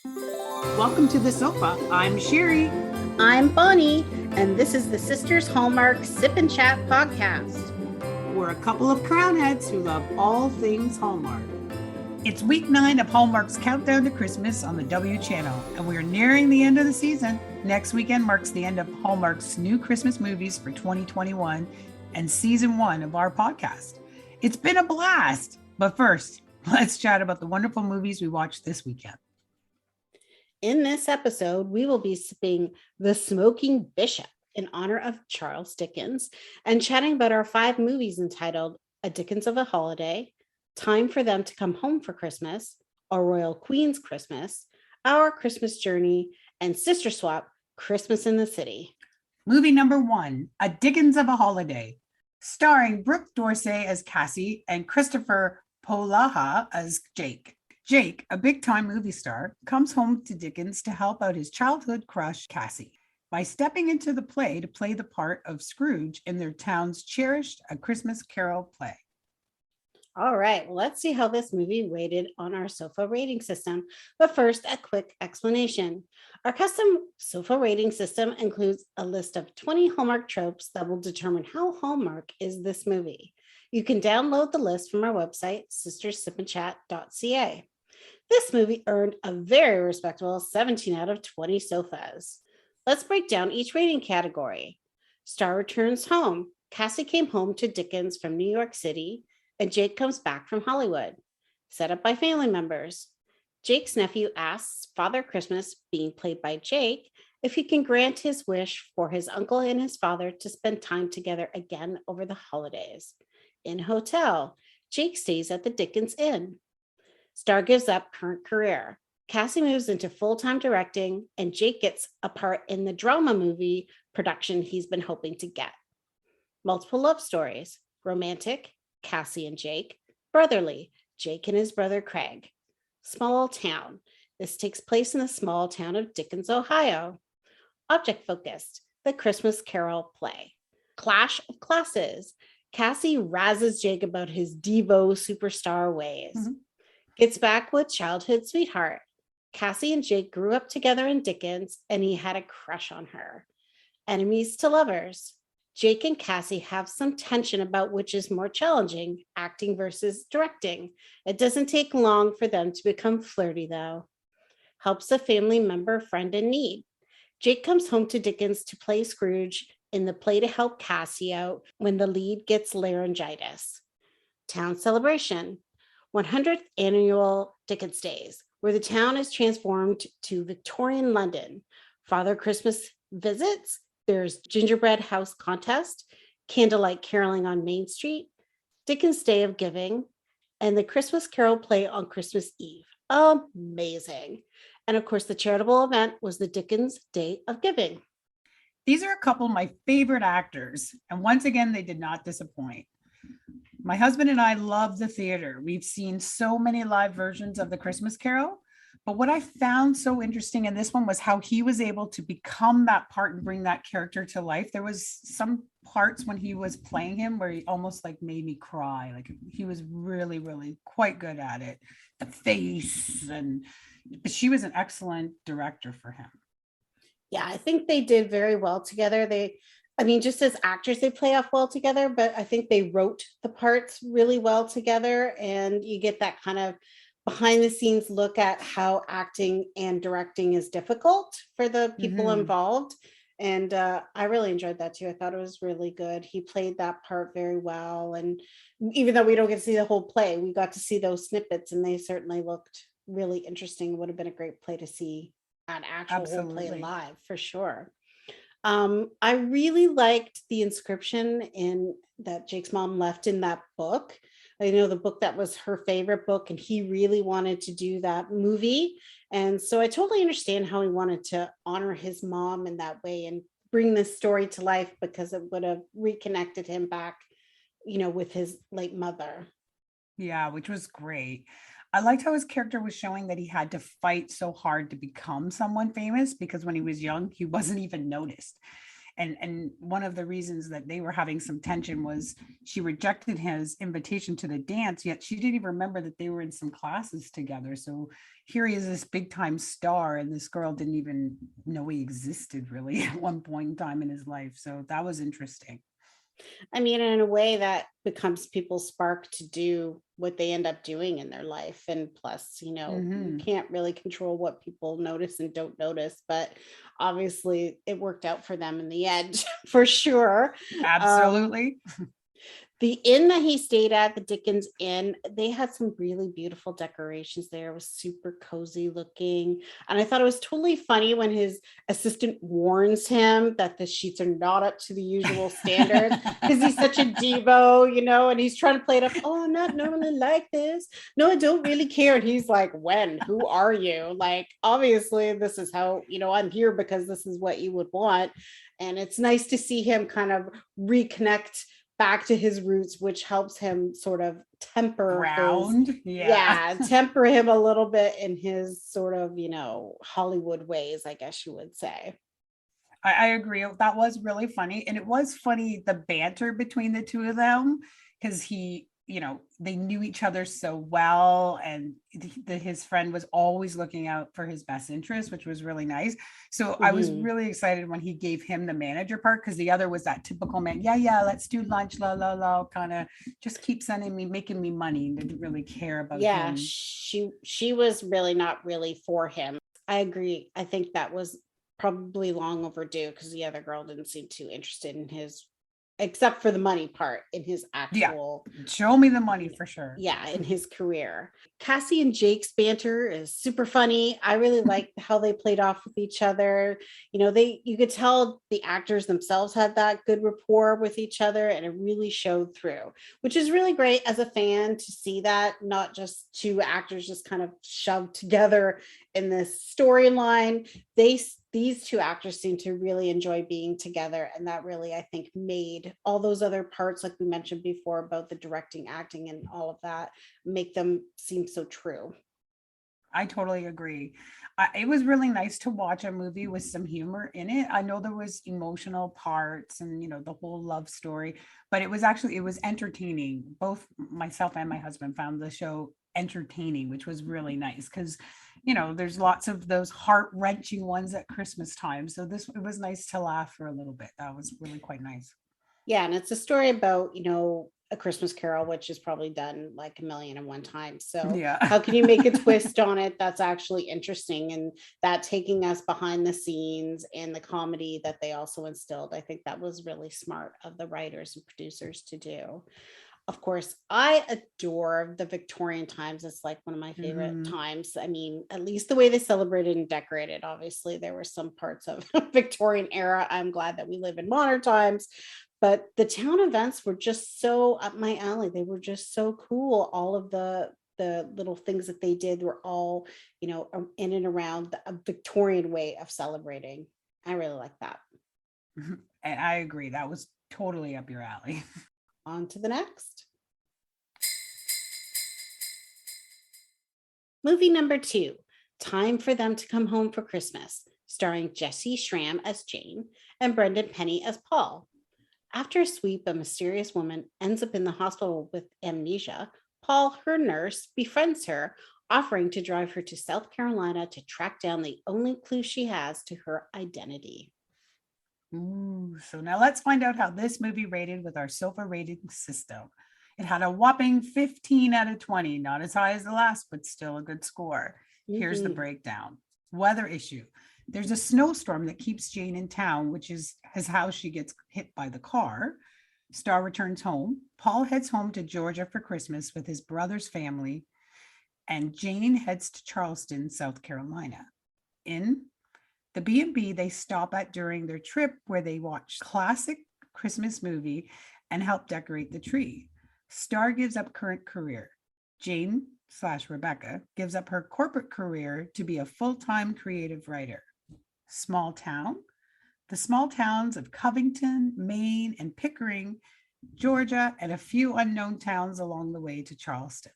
Welcome to the sofa. I'm Sherry. I'm Bonnie, and this is the Sisters Hallmark Sip and Chat podcast. We're a couple of crownheads who love all things Hallmark. It's week 9 of Hallmark's Countdown to Christmas on the W channel, and we're nearing the end of the season. Next weekend marks the end of Hallmark's new Christmas movies for 2021 and season 1 of our podcast. It's been a blast, but first, let's chat about the wonderful movies we watched this weekend. In this episode, we will be sipping The Smoking Bishop in honor of Charles Dickens and chatting about our 5 movies entitled A Dickens of a Holiday, Time for Them to Come Home for Christmas, A Royal Queen's Christmas, Our Christmas Journey, and Sister Swap, Christmas in the City. Movie number 1, A Dickens of a Holiday, starring Brooke Dorsey as Cassie and Christopher Polaha as Jake. Jake, a big-time movie star, comes home to Dickens to help out his childhood crush, Cassie, by stepping into the play to play the part of Scrooge in their town's cherished A Christmas Carol play. All right, well, let's see how this movie rated on our SOFA rating system. But first, a quick explanation. Our custom SOFA rating system includes a list of 20 Hallmark tropes that will determine how Hallmark is this movie. You can download the list from our website, sistersipandchat.ca. This movie earned a very respectable 17 out of 20 sofas. Let's break down each rating category. Star returns home. Cassie came home to Dickens from New York City, and Jake comes back from Hollywood. Set up by family members. Jake's nephew asks Father Christmas, being played by Jake, if he can grant his wish for his uncle and his father to spend time together again over the holidays. In hotel, Jake stays at the Dickens Inn. Star gives up current career. Cassie moves into full-time directing, and Jake gets a part in the drama movie production he's been hoping to get. Multiple love stories. Romantic, Cassie and Jake. Brotherly, Jake and his brother Craig. Small town. This takes place in the small town of Dickens, Ohio. Object-focused, the Christmas Carol play. Clash of classes. Cassie razzes Jake about his Devo superstar ways. Gets back with childhood sweetheart. Cassie and Jake grew up together in Dickens, and he had a crush on her. Enemies to lovers. Jake and Cassie have some tension about which is more challenging, acting versus directing. It doesn't take long for them to become flirty, though. Helps a family member, friend in need. Jake comes home to Dickens to play Scrooge in the play to help Cassie out when the lead gets laryngitis. Town celebration. 100th annual Dickens Days, where the town is transformed to Victorian London. Father Christmas visits. There's gingerbread house contest, candlelight caroling on Main Street, Dickens Day of Giving, and the Christmas Carol play on Christmas Eve. Amazing. And of course, the charitable event was the Dickens Day of Giving. These are a couple of my favorite actors, and once again, they did not disappoint. My husband and I love the theater. We've seen so many live versions of the Christmas Carol, but what I found so interesting in this one was how he was able to become that part and bring that character to life. There was some parts when he was playing him where he almost like made me cry. Like he was really, really quite good at it. The face, but she was an excellent director for him. Yeah, I think they did very well together. Just as actors, they play off well together, but I think they wrote the parts really well together. And you get that kind of behind the scenes look at how acting and directing is difficult for the people involved. And I really enjoyed that too. I thought it was really good. He played that part very well. And even though we don't get to see the whole play, we got to see those snippets, and they certainly looked really interesting. Would have been a great play to see an actual whole play live for sure. I really liked the inscription that Jake's mom left in that book. I know the book that was her favorite book, and he really wanted to do that movie. And so I totally understand how he wanted to honor his mom in that way and bring this story to life, because it would have reconnected him back, with his late mother. Yeah, which was great. I liked how his character was showing that he had to fight so hard to become someone famous, because when he was young, he wasn't even noticed. And one of the reasons that they were having some tension was she rejected his invitation to the dance, yet she didn't even remember that they were in some classes together. So here he is, this big time star, and this girl didn't even know he existed really at one point in time in his life. So that was interesting. I mean, in a way that becomes people's spark to do what they end up doing in their life. And plus, you Hmm. can't really control what people notice and don't notice, but obviously it worked out for them in the end for sure. Um, Absolutely. the inn that he stayed at, the Dickens Inn, they had some really beautiful decorations there. It was super cozy looking. And I thought it was totally funny when his assistant warns him that the sheets are not up to the usual standards because he's such a Devo, and he's trying to play it up. Oh, I'm not normally like this. No, I don't really care. And he's like, when? Who are you? Like, obviously, this is how, I'm here because this is what you would want. And it's nice to see him kind of reconnect back to his roots, which helps him sort of Ground. Yeah. temper him a little bit in his sort of, Hollywood ways, I guess you would say. I agree. That was really funny. And it was funny, the banter between the two of them, because they knew each other so well. And his friend was always looking out for his best interest, which was really nice. So I was Mhm. really excited when he gave him the manager part, because the other was that typical man. Yeah, yeah, let's do lunch, la, la, la, kind of just keep sending me, making me money, and didn't really care about Yeah, him. she was really not really for him. I agree. I think that was probably long overdue because the other girl didn't seem too interested in his, except for the money part, in his Yeah. actual, Show me the money for sure. yeah, in his career. Cassie and Jake's banter is super funny. I really like how they played off with each other. You could tell the actors themselves had that good rapport with each other, and it really showed through, which is really great as a fan to see that, not just two actors just kind of shoved together in this storyline. These two actors seem to really enjoy being together, and that really, I think, made all those other parts, like we mentioned before, about the directing, acting, and all of that, make them seem so true. I totally agree. It was really nice to watch a movie with some humor in it. I know there was emotional parts and the whole love story, but it was entertaining. Both myself and my husband found the show entertaining, which was really nice because there's lots of those heart-wrenching ones at Christmas time. So it was nice to laugh for a little bit. That was really quite nice. Yeah, and it's a story about, A Christmas Carol, which is probably done like a million and one times. So Yeah. how can you make a twist on it that's actually interesting, and that taking us behind the scenes and the comedy that they also instilled? I think that was really smart of the writers and producers to do. Of course, I adore the Victorian times. It's like one of my favorite Mhm. times. I mean, at least the way they celebrated and decorated. Obviously, there were some parts of Victorian era. I'm glad that we live in modern times, but the town events were just so up my alley. They were just so cool. All of the little things that they did were all, in and around a Victorian way of celebrating. I really like that. And I agree. That was totally up your alley. On to the next. Movie number 2, Time for Them to Come Home for Christmas, starring Jesse Schramm as Jane and Brendan Penny as Paul. After a sweep, a mysterious woman ends up in the hospital with amnesia. Paul, her nurse, befriends her, offering to drive her to South Carolina to track down the only clue she has to her identity. Ooh, so now let's find out how this movie rated with our SOFA rating system. It had a whopping 15 out of 20, not as high as the last, but still a good score. Here's the Mhm. breakdown. Weather issue. There's a snowstorm that keeps Jane in town, which is how she gets hit by the car. Star returns home. Paul heads home to Georgia for Christmas with his brother's family, and Jane heads to Charleston, South Carolina. In the B&B they stop at during their trip, where they watch classic Christmas movie and help decorate the tree. Star gives up current career. Jane slash Rebecca gives up her corporate career to be a full-time creative writer. Small town. The small towns of Covington, Maine, and Pickering, Georgia, and a few unknown towns along the way to Charleston.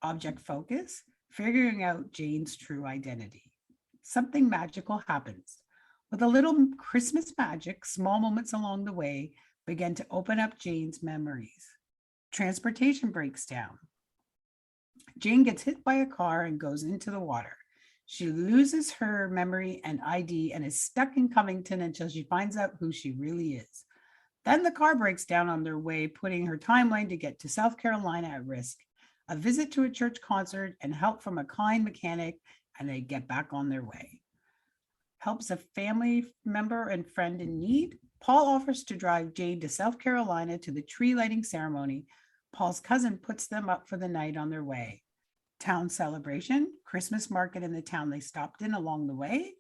Object focus, figuring out Jane's true identity. Something magical happens. With a little Christmas magic, small moments along the way begin to open up Jane's memories. Transportation breaks down. Jane gets hit by a car and goes into the water. She loses her memory and ID and is stuck in Covington until she finds out who she really is. Then the car breaks down on their way, putting her timeline to get to South Carolina at risk. A visit to a church concert and help from a kind mechanic, and they get back on their way. Helps a family member and friend in need. Paul offers to drive Jane to South Carolina to the tree lighting ceremony. Paul's cousin puts them up for the night on their way. Town celebration, Christmas market in the town they stopped in along the way,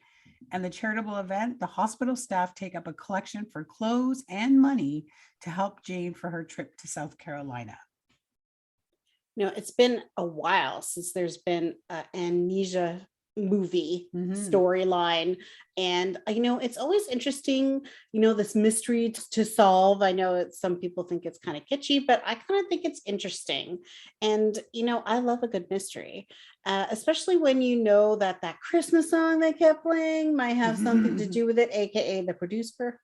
and the charitable event. The hospital staff take up a collection for clothes and money to help Jane for her trip to South Carolina. It's been a while since there's been an amnesia movie storyline. And, it's always interesting, this mystery to solve. I know some people think it's kind of kitschy, but I kind of think it's interesting. And, I love a good mystery, especially when that Christmas song they kept playing might have something to do with it, AKA the producer.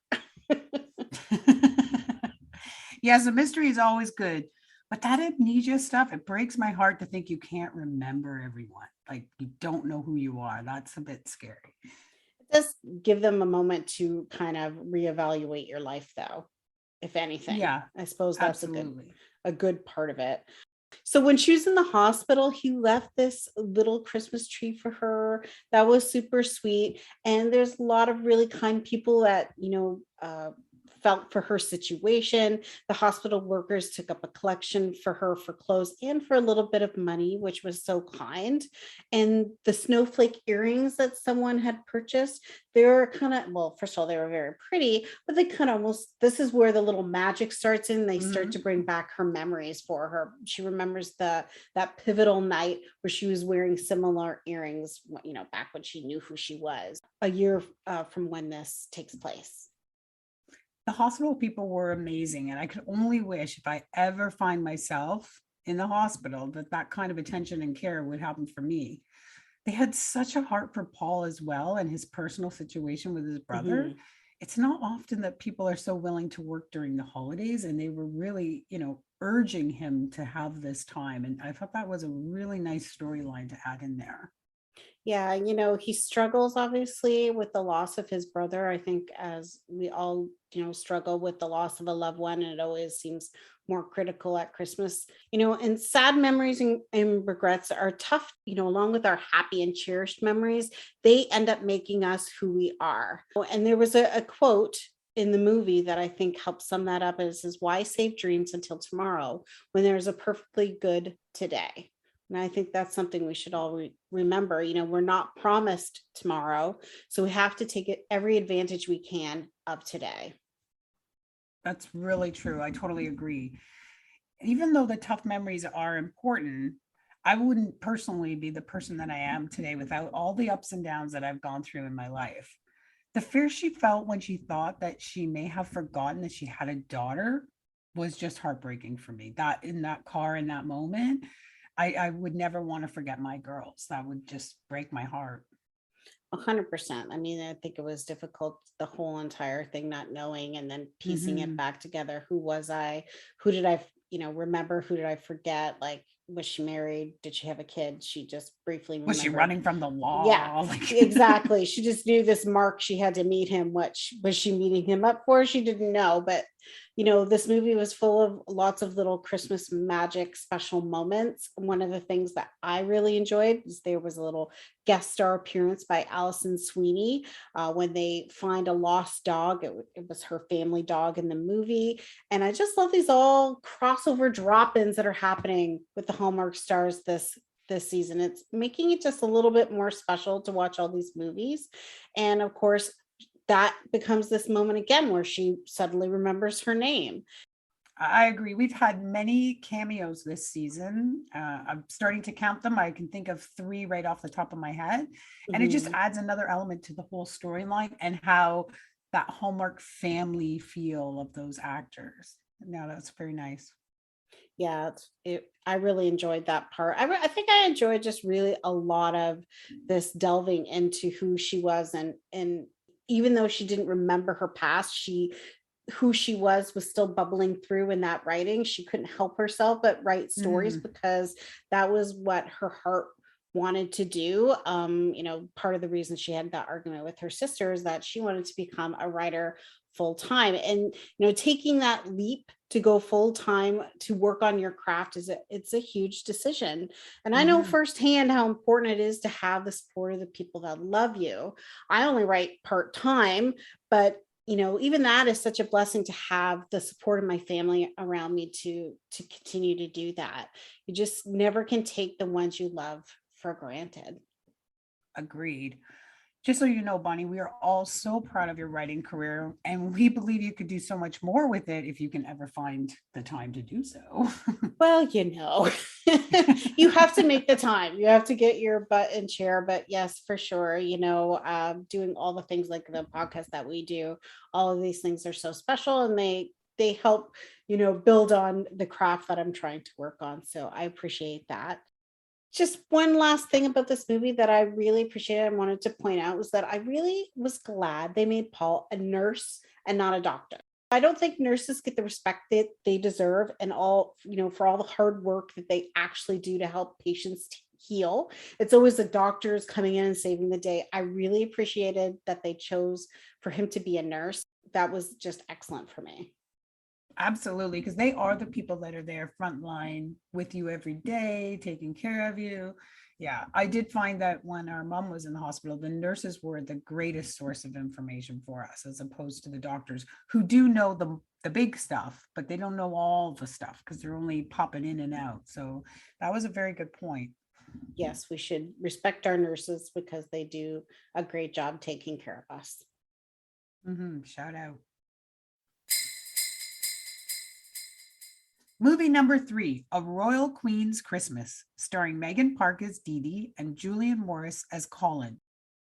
Yes, the mystery is always good. But that amnesia stuff, it breaks my heart to think you can't remember everyone. Like you don't know who you are. That's a bit scary. It does give them a moment to kind of reevaluate your life, though, if anything. Yeah, I suppose that's absolutely a good part of it. So when she was in the hospital, he left this little Christmas tree for her. That was super sweet. And there's a lot of really kind people that, felt for her situation. The hospital workers took up a collection for her for clothes and for a little bit of money, which was so kind. And the snowflake earrings that someone had purchased, they were kind of, well, first of all, they were very pretty, but they kind of almost, this is where the little magic starts in. They start to bring back her memories for her. She remembers that pivotal night where she was wearing similar earrings, back when she knew who she was, a year from when this takes place. The hospital people were amazing. And I could only wish if I ever find myself in the hospital that kind of attention and care would happen for me. They had such a heart for Paul as well and his personal situation with his brother. It's not often that people are so willing to work during the holidays, and they were really, urging him to have this time. And I thought that was a really nice storyline to add in there. Yeah, he struggles obviously with the loss of his brother. I think as we all, struggle with the loss of a loved one, and it always seems more critical at Christmas, and sad memories and regrets are tough, along with our happy and cherished memories, they end up making us who we are. And there was a quote in the movie that I think helps sum that up. It says, "Why save dreams until tomorrow when there's a perfectly good today?" And I think that's something we should all remember. We're not promised tomorrow, so we have to take every advantage we can of today. That's really true. I totally agree. Even though the tough memories are important, I wouldn't personally be the person that I am today without all the ups and downs that I've gone through in my life. The fear she felt when she thought that she may have forgotten that she had a daughter was just heartbreaking for me. That in that car in that moment, I would never want to forget my girls. That would just break my heart. 100%. I mean, I think it was difficult, the whole entire thing, not knowing and then piecing it back together. Who was I? Who did I, remember? Who did I forget? Like, was she married? Did she have a kid? She just briefly Was she remembered. running from the law? Yeah, exactly. She just knew this Mark, she had to meet him. What was she meeting him up for? She didn't know. But this movie was full of lots of little Christmas magic special moments. One of the things that I really enjoyed is there was a little guest star appearance by Allison Sweeney when they find a lost dog. It was her family dog in the movie. And I just love these all crossover drop-ins that are happening with the Hallmark stars this season. It's making it just a little bit more special to watch all these movies. And of course, that becomes this moment again where she suddenly remembers her name. I agree. We've had many cameos this season. I'm starting to count them. I can think of 3 right off the top of my head. And it just adds another element to the whole storyline and how that Hallmark family feel of those actors. Now that's very nice. Yeah, I really enjoyed that part. I think I enjoyed just really a lot of this delving into who she was and even though she didn't remember her past, who she was still bubbling through in that writing. She couldn't help herself but write stories Mhm. because that was what her heart wanted to do. Part of the reason she had that argument with her sister is that she wanted to become a writer full time. And taking that leap to go full time to work on your craft it's a huge decision. And I know Mhm. firsthand how important it is to have the support of the people that love you. I only write part time, but even that is such a blessing to have the support of my family around me to continue to do that. You just never can take the ones you love for granted. Agreed. Just so you know, Bonnie, we are all so proud of your writing career, and we believe you could do so much more with it if you can ever find the time to do so. Well, you have to make the time. You have to get your butt in chair. But yes, for sure, doing all the things like the podcast that we do, all of these things are so special, and they help, build on the craft that I'm trying to work on. So I appreciate that. Just one last thing about this movie that I really appreciated and wanted to point out was that I really was glad they made Paul a nurse and not a doctor. I don't think nurses get the respect that they deserve and for all the hard work that they actually do to help patients heal. It's always the doctors coming in and saving the day. I really appreciated that they chose for him to be a nurse. That was just excellent for me. Absolutely, because they are the people that are there front line with you every day, taking care of you. Yeah, I did find that when our mom was in the hospital, the nurses were the greatest source of information for us, as opposed to the doctors who do know the big stuff, but they don't know all the stuff because they're only popping in and out. So that was a very good point. Yes, we should respect our nurses because they do a great job taking care of us. Shout out. Movie number 3, A Royal Queen's Christmas, starring Megan Park as Dee Dee and Julian Morris as Colin.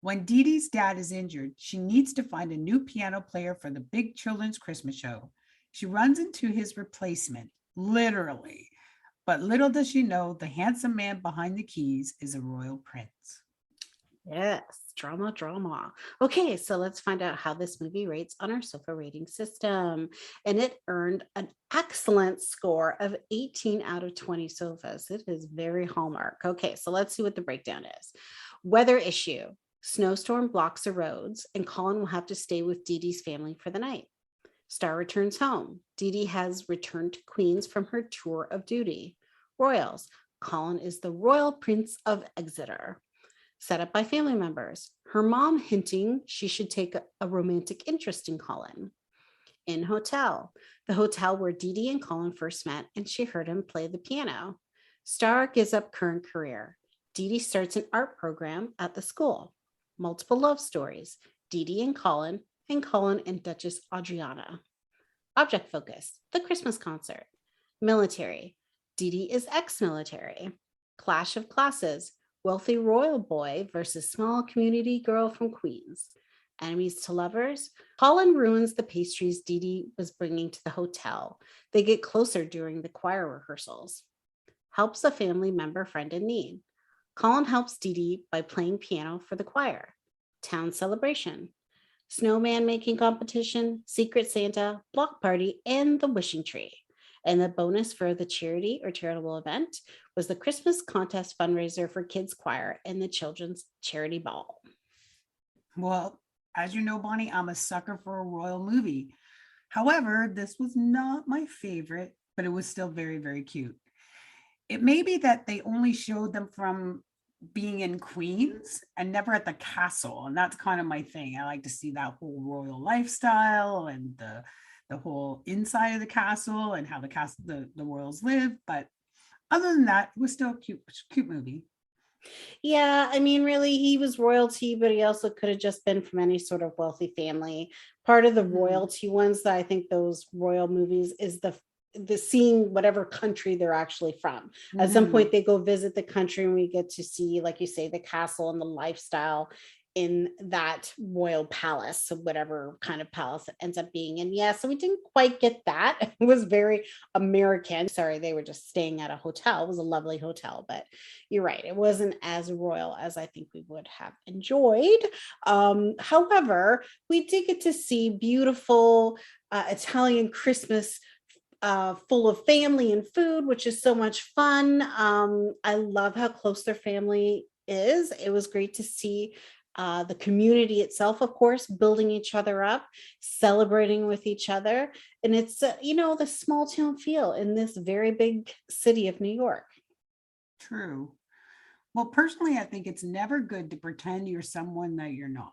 When Dee Dee's dad is injured, she needs to find a new piano player for the big children's Christmas show. She runs into his replacement, literally. But little does she know the handsome man behind the keys is a royal prince. Yes, drama, drama. Okay, so let's find out how this movie rates on our SOFA rating system. And it earned an excellent score of 18 out of 20 SOFAs. It is very hallmark. Okay, so let's see what the breakdown is. Weather issue. Snowstorm blocks the roads, and Colin will have to stay with Dee Dee's family for the night. Star returns home. Dee Dee has returned to Queens from her tour of duty. Royals. Colin is the Royal Prince of Exeter. Set up by family members. Her mom hinting she should take a romantic interest in Colin. In hotel. The hotel where Dee Dee and Colin first met, and she heard him play the piano. Star gives up current career. Dee Dee starts an art program at the school. Multiple love stories. Dee Dee and Colin and Duchess Adriana. Object focus. The Christmas concert. Military. Dee Dee is ex-military. Clash of classes. Wealthy royal boy versus small community girl from Queens. Enemies to lovers. Colin ruins the pastries Dee Dee was bringing to the hotel. They get closer during the choir rehearsals. Helps a family member friend in need. Colin helps Dee Dee by playing piano for the choir. Town celebration. Snowman making competition, Secret Santa, block party, and the wishing tree. And the bonus for the charity or charitable event was the Christmas contest fundraiser for Kids Choir and the Children's Charity Ball. Well, as you know, Bonnie, I'm a sucker for a royal movie. However, this was not my favorite, but it was still very, very cute. It may be that they only showed them from being in Queens and never at the castle. And that's kind of my thing. I like to see that whole royal lifestyle and the whole inside of the castle and how the royals live. But other than that, it was still a cute movie. Yeah, I mean, really, he was royalty, but he also could have just been from any sort of wealthy family. Part of the Mhm. royalty ones that I think those royal movies is the seeing whatever country they're actually from. At some point, Mhm. they go visit the country, and we get to see, like you say, the castle and the lifestyle. in that royal palace, so whatever kind of palace it ends up being. And yeah, so we didn't quite get that. It was very American. Sorry, they were just staying at a hotel. It was a lovely hotel, but you're right, it wasn't as royal as I think we would have enjoyed. However, we did get to see beautiful Italian Christmas, full of family and food, which is so much fun. I love how close their family is. It was great to see the community itself, of course, building each other up, celebrating with each other. And it's, the small town feel in this very big city of New York. True. Well, personally, I think it's never good to pretend you're someone that you're not.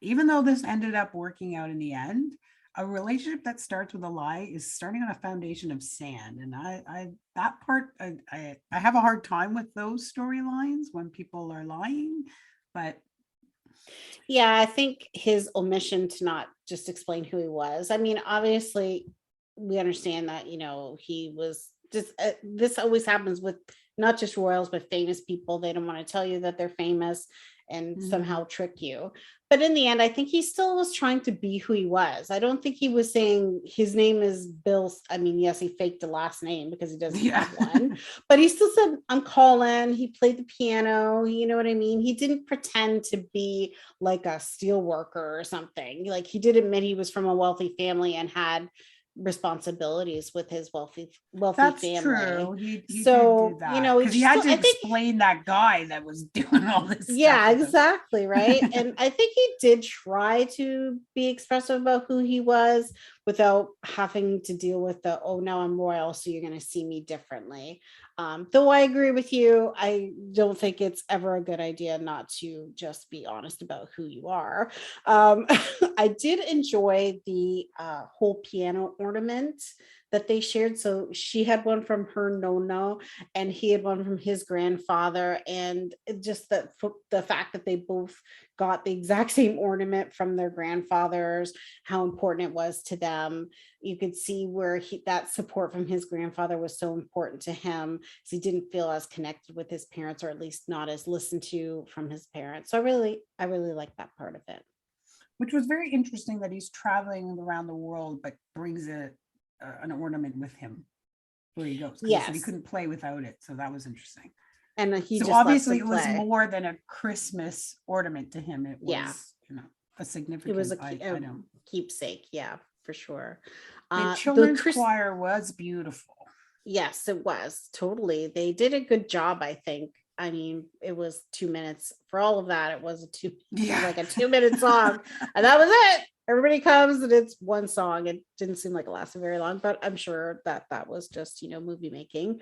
Even though this ended up working out in the end, a relationship that starts with a lie is starting on a foundation of sand. And I have a hard time with those storylines when people are lying, but Yeah, I think his omission to not just explain who he was. I mean, obviously, we understand that, he was just, this always happens with not just royals, but famous people. They don't want to tell you that they're famous and somehow trick you. But in the end, I think he still was trying to be who he was. I don't think he was saying his name is Bill. I mean, yes, he faked the last name because he doesn't have one, but he still said, I'm Colin. He played the piano. You know what I mean? He didn't pretend to be like a steel worker or something. Like, he did admit he was from a wealthy family and had responsibilities with his wealthy that's family. true. He did So, do that because he had to explain that guy that was doing all this yeah, stuff. exactly. Right. And I think he did try to be expressive about who he was without having to deal with the, oh, now I'm royal, so you're going to see me differently. Though I agree with you, I don't think it's ever a good idea not to just be honest about who you are. I did enjoy the whole piano ornament that they shared. So she had one from her nonna, and he had one from his grandfather. And just the fact that they both got the exact same ornament from their grandfathers, how important it was to them. You could see where that support from his grandfather was so important to him, because he didn't feel as connected with his parents, or at least not as listened to from his parents. So I really like that part of it. Which was very interesting that he's traveling around the world, but brings an ornament with him where he goes. Yes. He said he couldn't play without it. So that was interesting. And he so just obviously it was more than a Christmas ornament to him. It was, a significant item. Keepsake. Yeah, for sure. The children's choir was beautiful. Yes, it was. Totally. They did a good job, I think. I mean, it was 2 minutes for all of that. It was like a 2-minute song, and that was it. Everybody comes and it's one song. It didn't seem like it lasted very long, but I'm sure that was just, movie making.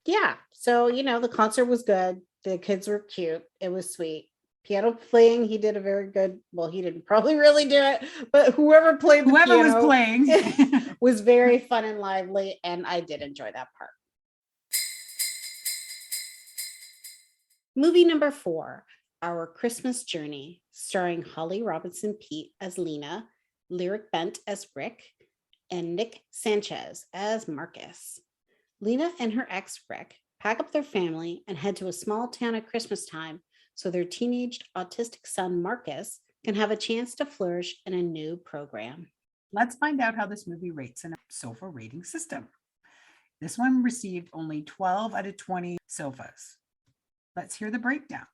Yeah. So, the concert was good. The kids were cute. It was sweet. Piano playing, he did a very good, well, he didn't probably really do it, but whoever was playing was very fun and lively, and I did enjoy that part. Movie number 4, Our Christmas Journey, starring Holly Robinson Peete as Lena, Lyric Bent as Rick, and Nick Sanchez as Marcus. Lena and her ex, Rick, pack up their family and head to a small town at Christmas time so their teenaged autistic son, Marcus, can have a chance to flourish in a new program. Let's find out how this movie rates in a SOFA rating system. This one received only 12 out of 20 SOFAs. Let's hear the breakdown.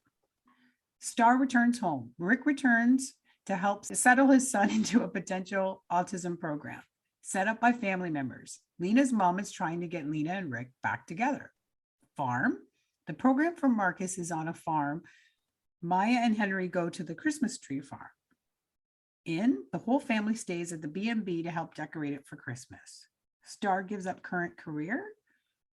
Star returns home. Rick returns to help settle his son into a potential autism program set up by family members. Lena's mom is trying to get Lena and Rick back together. Farm. The program for Marcus is on a farm. Maya and Henry go to the Christmas tree farm. Inn. The whole family stays at the B&B to help decorate it for Christmas. Star gives up current career.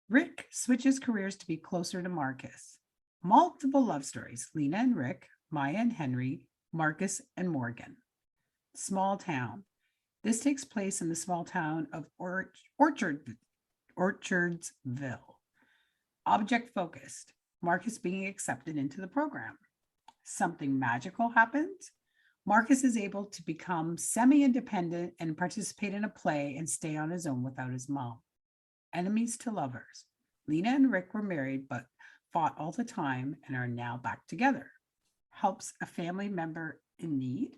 Rick switches careers to be closer to Marcus. Multiple love stories. Lena and Rick, Maya and Henry, Marcus and Morgan. Small town. This takes place in the small town of Orchardsville. Object focused. Marcus being accepted into the program. Something magical happens. Marcus is able to become semi-independent and participate in a play and stay on his own without his mom. Enemies to lovers. Lena and Rick were married but fought all the time and are now back together. helps a family member in need.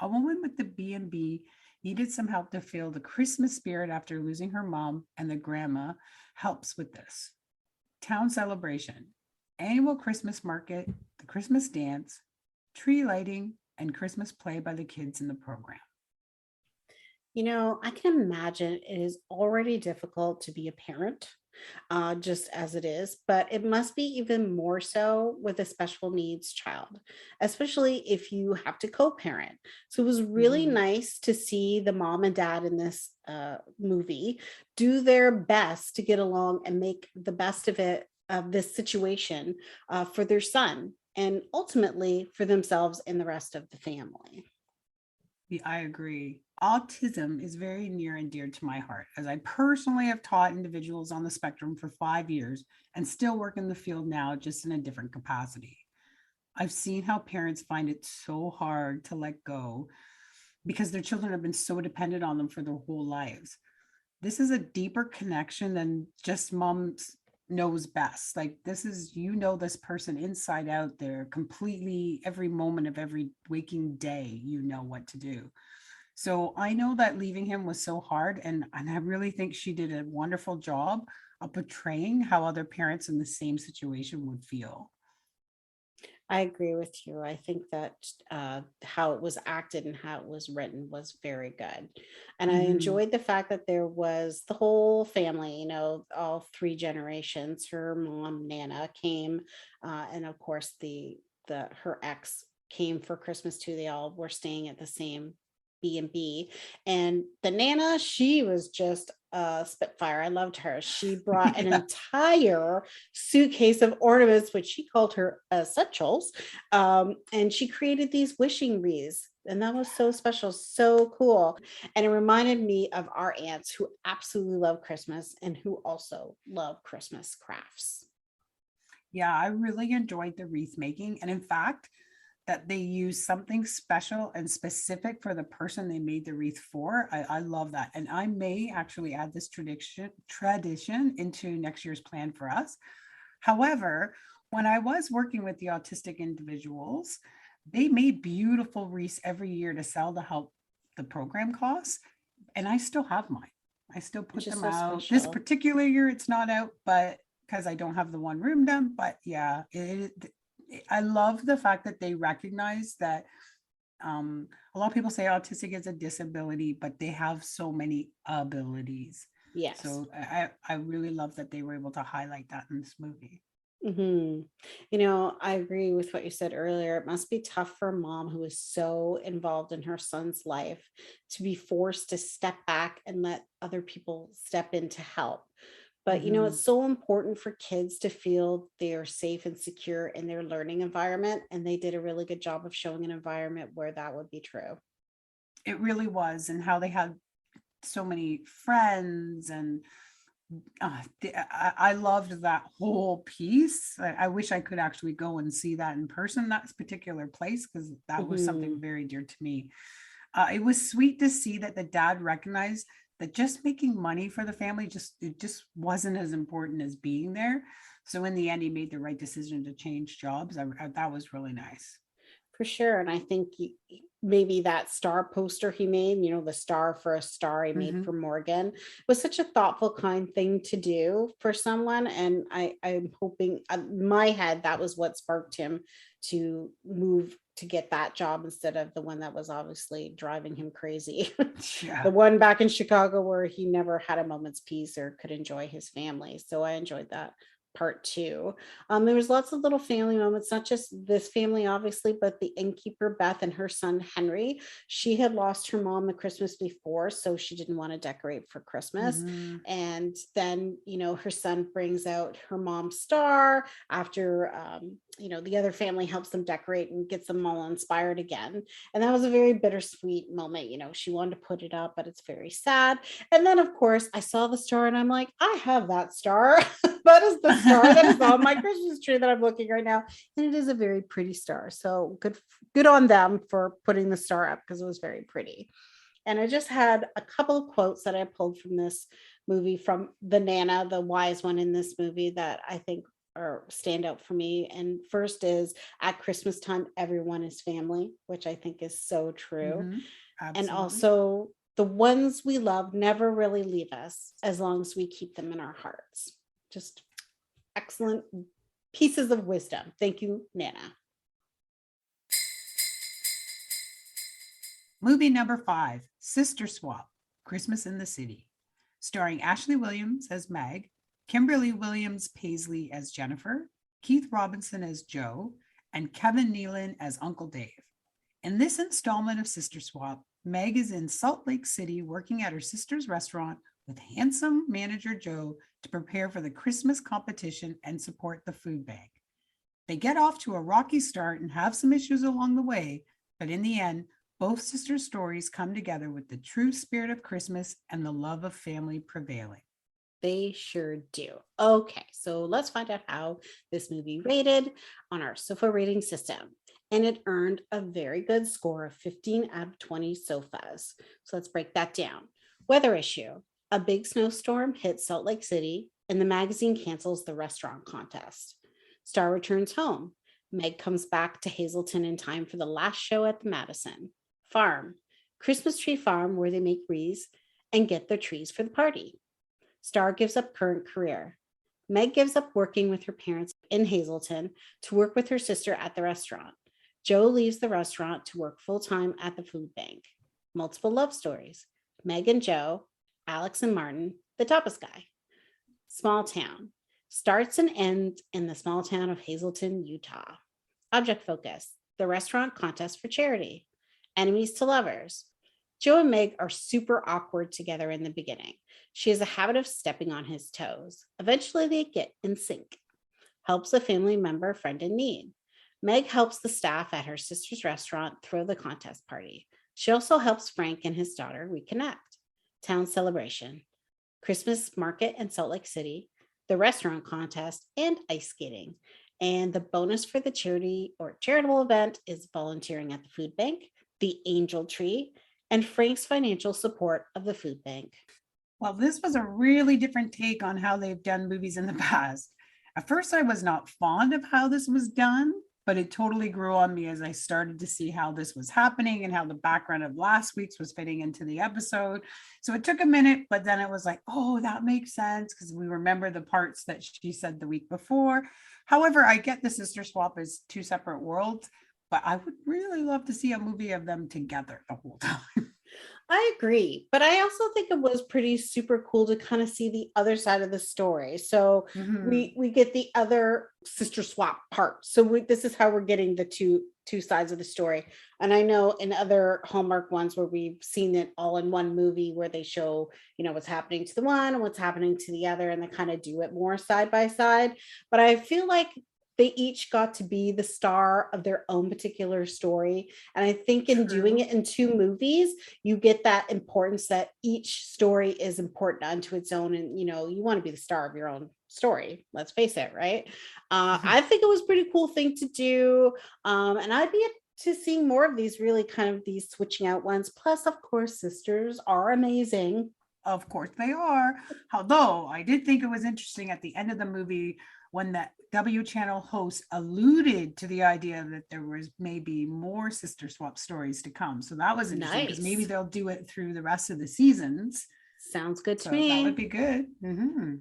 A woman with the B&B needed some help to feel the Christmas spirit after losing her mom, and the grandma helps with this. Town celebration, annual Christmas market, the Christmas dance, tree lighting, and Christmas play by the kids in the program. I can imagine it is already difficult to be a parent, just as it is, but it must be even more so with a special needs child, especially if you have to co parent. So it was really Mhm. nice to see the mom and dad in this movie do their best to get along and make the best of it, of this situation, for their son and ultimately for themselves and the rest of the family. Yeah, I agree. Autism is very near and dear to my heart, as I personally have taught individuals on the spectrum for 5 years and still work in the field now, just in a different capacity. I've seen how parents find it so hard to let go because their children have been so dependent on them for their whole lives. This is a deeper connection than just mom's knows best. Like, this is, this person inside out, there completely, every moment of every waking day, what to do. So I know that leaving him was so hard, and I really think she did a wonderful job of portraying how other parents in the same situation would feel. I agree with you. I think that how it was acted and how it was written was very good. And I Mhm. enjoyed the fact that there was the whole family, all three generations. Her mom, Nana, came, and of course the her ex came for Christmas too. They all were staying at the same B&B. And the Nana, she was just a spitfire. I loved her. She brought an Yeah. entire suitcase of ornaments, which she called her essentials. And she created these wishing wreaths. And that was so special, so cool. And it reminded me of our aunts who absolutely love Christmas and who also love Christmas crafts. Yeah, I really enjoyed the wreath making. And in fact, that they use something special and specific for the person they made the wreath for. I love that. And I may actually add this tradition into next year's plan for us. However, when I was working with the autistic individuals, they made beautiful wreaths every year to sell to help the program costs. And I still have mine. I still Which put is them so out. This special. particular year, it's not out, but because I don't have the one room done. But yeah, I love the fact that they recognize that a lot of people say autistic is a disability, but they have so many abilities. Yes. So I really love that they were able to highlight that in this movie. hmm I agree with what you said earlier. It must be tough for a mom who is so involved in her son's life to be forced to step back and let other people step in to help. But Mhm. it's so important for kids to feel they are safe and secure in their learning environment. And they did a really good job of showing an environment where that would be true. It really was, and how they had so many friends, and I loved that whole piece. I wish I could actually go and see that in person, that particular place, because that was something hmm very dear to me. It was sweet to see that the dad recognized that just making money for the family just wasn't as important as being there. So in the end, he made the right decision to change jobs. That was really nice. For sure. And I think maybe that star poster he made, the star for a star he made for Hmm. Morgan, was such a thoughtful, kind thing to do for someone. And I'm hoping, in my head, that was what sparked him to move to get that job instead of the one that was obviously driving him crazy. The Yeah. one back in Chicago where he never had a moment's peace or could enjoy his family. So I enjoyed that part two. There was lots of little family moments, not just this family, obviously, but the innkeeper Beth and her son Henry. She had lost her mom the Christmas before, so she didn't want to decorate for Christmas. Hmm. And then, her son brings out her mom's star after, the other family helps them decorate and gets them all inspired again. And that was a very bittersweet moment. She wanted to put it up, but it's very sad. And then, of course, I saw the star and I'm like, I have that star. That is the star that is on my Christmas tree that I'm looking right now. And it is a very pretty star. So good on them for putting the star up because it was very pretty. And I just had a couple of quotes that I pulled from this movie from the Nana, the wise one in this movie, that I think are stand out for me. And first is at Christmas time, everyone is family, which I think is so true. Mhm. And Absolutely. also, the ones we love never really leave us as long as we keep them in our hearts. Just excellent pieces of wisdom. Thank you, Nana. Movie number 5, Sister Swap, Christmas in the City, starring Ashley Williams as Meg, Kimberly Williams Paisley as Jennifer, Keith Robinson as Joe, and Kevin Nealon as Uncle Dave. In this installment of Sister Swap, Meg is in Salt Lake City working at her sister's restaurant with handsome manager Joe to prepare for the Christmas competition and support the food bank. They get off to a rocky start and have some issues along the way, but in the end, both sisters' stories come together with the true spirit of Christmas and the love of family prevailing. They sure do. Okay, so let's find out how this movie rated on our SOFA rating system. And it earned a very good score of 15 out of 20 SOFAs. So let's break that down. Weather issue. A big snowstorm hits Salt Lake City, and the magazine cancels the restaurant contest. Star returns home. Meg comes back to Hazleton in time for the last show at the Madison. Farm. Christmas tree farm where they make wreaths and get their trees for the party. Star gives up current career. Meg gives up working with her parents in Hazleton to work with her sister at the restaurant. Joe leaves the restaurant to work full-time at the food bank. Multiple love stories. Meg and Joe, Alex and Martin, the tapas guy. Small town. Starts and ends in the small town of Hazleton, Utah. Object focus. The restaurant contest for charity. Enemies to lovers. Joe and Meg are super awkward together in the beginning. She has a habit of stepping on his toes. Eventually, they get in sync. Helps a family member, friend in need. Meg helps the staff at her sister's restaurant throw the contest party. She also helps Frank and his daughter reconnect. Town celebration. Christmas market in Salt Lake City, the restaurant contest, and ice skating. And the bonus for the charity or charitable event is volunteering at the food bank, the angel tree, and Frank's financial support of the food bank. Well, this was a really different take on how they've done movies in the past. At first, I was not fond of how this was done, but it totally grew on me as I started to see how this was happening and how the background of last week's was fitting into the episode. So it took a minute, but then it was like, oh, that makes sense because we remember the parts that she said the week before. However, I get the sister swap as two separate worlds, but I would really love to see a movie of them together the whole time. I agree, but I also think it was pretty super cool to kind of see the other side of the story. So Mhm. we get the other sister swap part. So this is how we're getting the two sides of the story. And I know in other Hallmark ones where we've seen it all in one movie where they show, what's happening to the one and what's happening to the other, and they kind of do it more side by side. But I feel like they each got to be the star of their own particular story. And I think in doing True. it in two movies, you get that importance that each story is important unto its own. And, you want to be the star of your own story. Let's face it, right? I think it was a pretty cool thing to do. And I'd be to seeing more of these really kind of these switching out ones. Plus, of course, sisters are amazing. Of course they are. Although I did think it was interesting at the end of the movie when that W channel host alluded to the idea that there was maybe more sister swap stories to come. So that was interesting because maybe Nice. they'll do it through the rest of the seasons. Sounds good to So that would me. be good. Mm-hmm.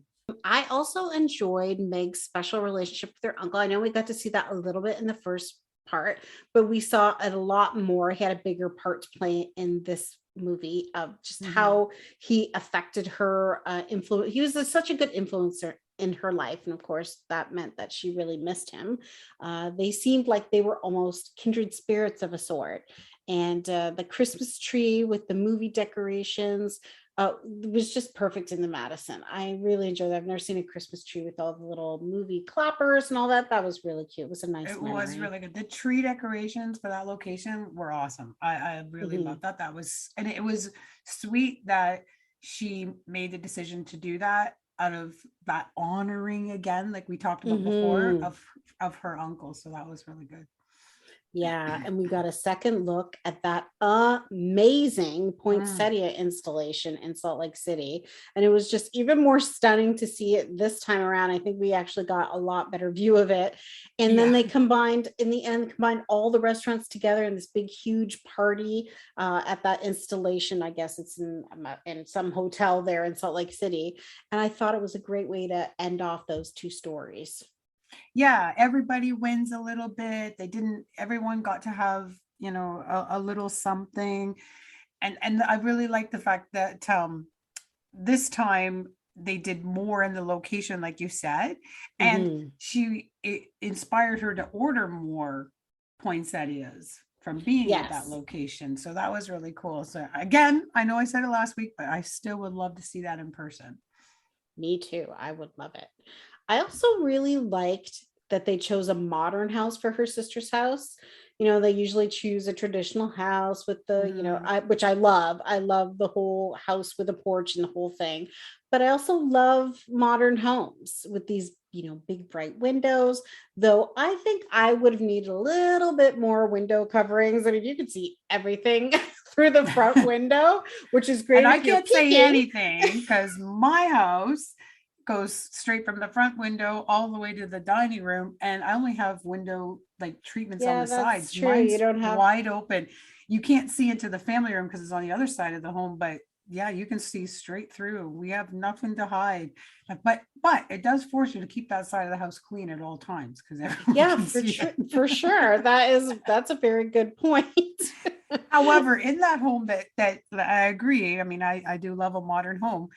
I also enjoyed Meg's special relationship with her uncle. I know we got to see that a little bit in the first part, but we saw it a lot more. He had a bigger part to play in this movie of just Mm-hmm. how he affected her influence. He was such a good influencer in her life. And of course, that meant that she really missed him. They seemed like they were almost kindred spirits of a sort. And the Christmas tree with the movie decorations, was just perfect in the Madison. I really enjoyed that. I've never seen a Christmas tree with all the little movie clappers and all that. That was really cute. It was a nice It was memory. really good. The tree decorations for that location were awesome. I really Mhm. loved that. That was, and it was sweet that she made the decision to do that out of that honoring again, like we talked about before, Mhm. of her uncle. So that was really good. Yeah, and we got a second look at that amazing Mm, poinsettia installation in Salt Lake City. And it was just even more stunning to see it this time around. I think we actually got a lot better view of it. And then yeah. they combined, in the end, combined all the restaurants together in this big, huge party at that installation. I guess it's in some hotel there in Salt Lake City. And I thought it was a great way to end off those two stories. Yeah, everybody wins a little bit. Everyone got to have, a little something. And I really like the fact that this time they did more in the location, like you said, and Mhm. it inspired her to order more poinsettias from being at that Yes. location. So that was really cool. So again, I know I said it last week, but I still would love to see that in person. Me too. I would love it. I also really liked that they chose a modern house for her sister's house. They usually choose a traditional house with Mhm. which I love. I love the whole house with a porch and the whole thing. But I also love modern homes with these, big bright windows. Though I think I would have needed a little bit more window coverings. I mean, you can see everything through the front window, which is And great I if you're can't say peeking. anything because my house goes straight from the front window all the way to the dining room. And I only have window like treatments on Yeah, the that's sides. true. You Mine's don't have wide open. You can't see into the family room because it's on the other side of the home. But yeah, you can see straight through. We have nothing to hide. But it does force you to keep that side of the house clean at all times because everyone Yeah, can see sure, it. for sure. That's a very good point. However, in that home that I agree. I mean, I do love a modern home,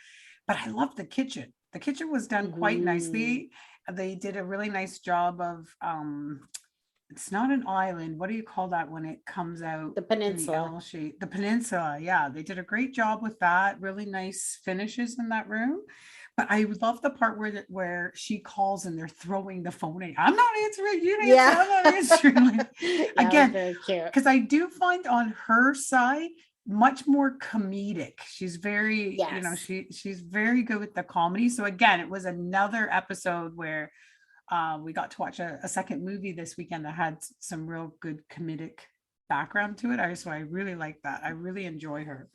but I love the kitchen. The kitchen was done quite Mhm. nicely. They did a really nice job of it's not an island. What do you call that when it comes out The in the peninsula. L shape? The peninsula. Yeah, they did a great job with that. Really nice finishes in that room. But I love the part where she calls and they're throwing the phone at you. I'm not answering. You answer. Yeah. I'm not answering. Yeah, it was Again, very cute. because I do find on her side much more comedic. She's very, Yes. she's very good with the comedy. So again, it was another episode where we got to watch a second movie this weekend that had some real good comedic background to it. So I really like that. I really enjoy her.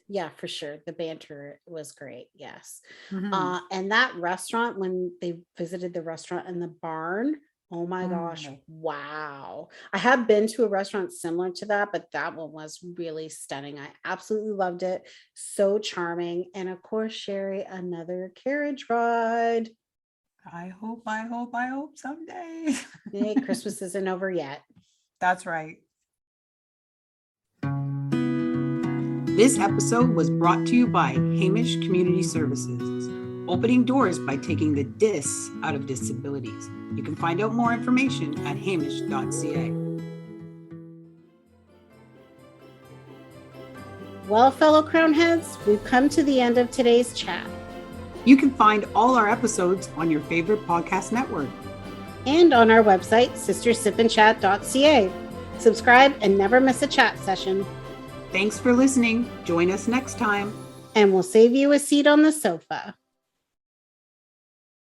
Yeah, for sure. The banter was great. Yes. Mhm. And that restaurant, when they visited the restaurant in the barn, oh my gosh, Mm. wow. I have been to a restaurant similar to that, but that one was really stunning. I absolutely loved it. So charming. And of course, Sherry, another carriage ride. I hope someday. Hey, Christmas isn't over yet. That's right. This episode was brought to you by Hamish Community Services, opening doors by taking the dis out of disabilities. You can find out more information at hamish.ca. Well, fellow crown heads, we've come to the end of today's chat. You can find all our episodes on your favorite podcast network. And on our website, sistersipandchat.ca. Subscribe and never miss a chat session. Thanks for listening. Join us next time. And we'll save you a seat on the sofa.